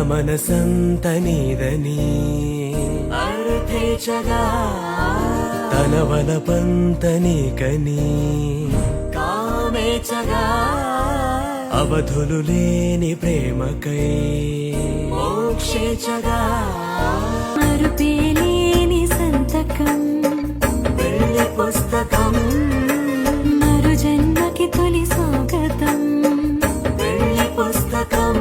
మనసంత నీదని అర్థేచగా తన వలపంత నీకని కామేచగా అవధులు లేని ప్రేమకై మోక్షేచగా మరుపేలేని సంతకం వెళ్ళి పుస్తకం మరు జన్మకి తొలి స్వాగతం వెళ్ళి పుస్తకం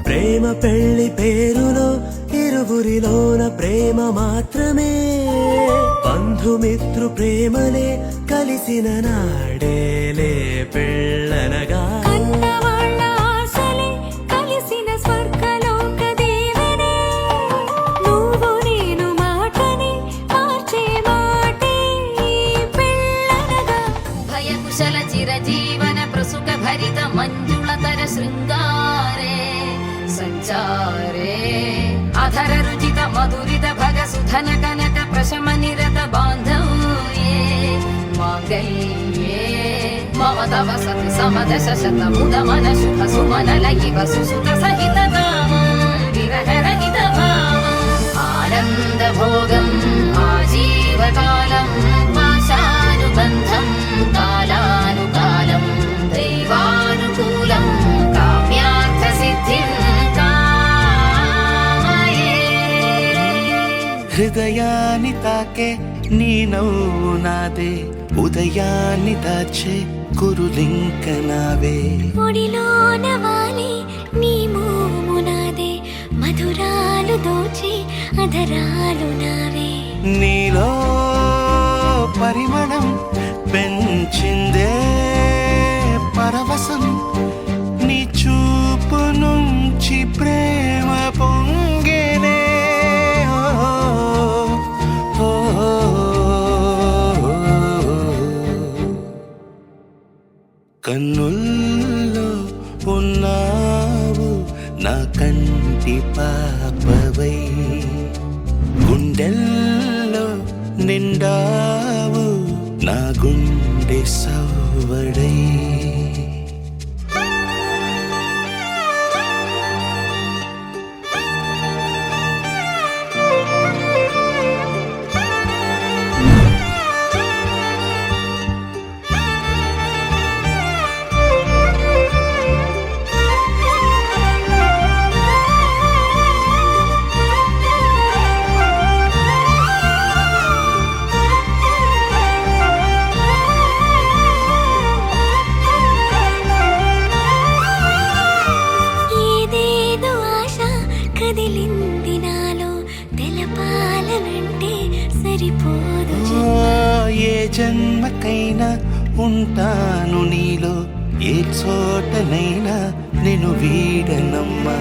ప్రేమ పెళ్లి పేరులో ఇరువురిలోన ప్రేమ మాత్రమే బంధుమిత్రు ప్రేమలే కలిసిన నాడేలే పెళ్ళనగా కన్నవాళ్ళ ఆశలే కలిసిన స్వర్గలోక దేవనే నువ్వు నేను మాటని మార్చే మాటే పెళ్ళనగా భయకుశల చిరజీవన ప్రసుక భరిత మంజుళతర శృంగారే సంచారే అధర రుచిత మధురిత భగ సుధన కనక ప్రశమ నిరత బాంధవ్యే మాంగళ్యే మమ తవ సతి సమదశ శత ముద మన శుభ సుమన లయివ సుసుత సహిత విరహ రహిత భావం ఆనంద భోగం ఆజీవకాలం పాశానుబంధం కాలానుకాలం దైవానుకూలం కామ్యార్థ సిద్ధిం హృదయాన్ని తాకే నీ నవ్వు నాదే ఉదయాన్ని దాచే కురులింక నావే ఒడిలోన వాలి నీ మోము నాదే మధురాలు దోచి అధరాలు నావే నీలో పరిమళం పెంచిందే పరవశం నీ చూపు నుంచి ప్రేమ పొంగేనే కన్నుల్లో ఉన్నావు నా కంటి పాపవై గుండెల్లో నిండావు నా గుండె సవ్వడై ఏదేదో ఆశ కదిలింది నాలో తెలపాలనంటే సరిపోదు ఏ జన్మకైనా ఉంటాను నీలో ఏ చోటనైనా నేను వీడనమ్మా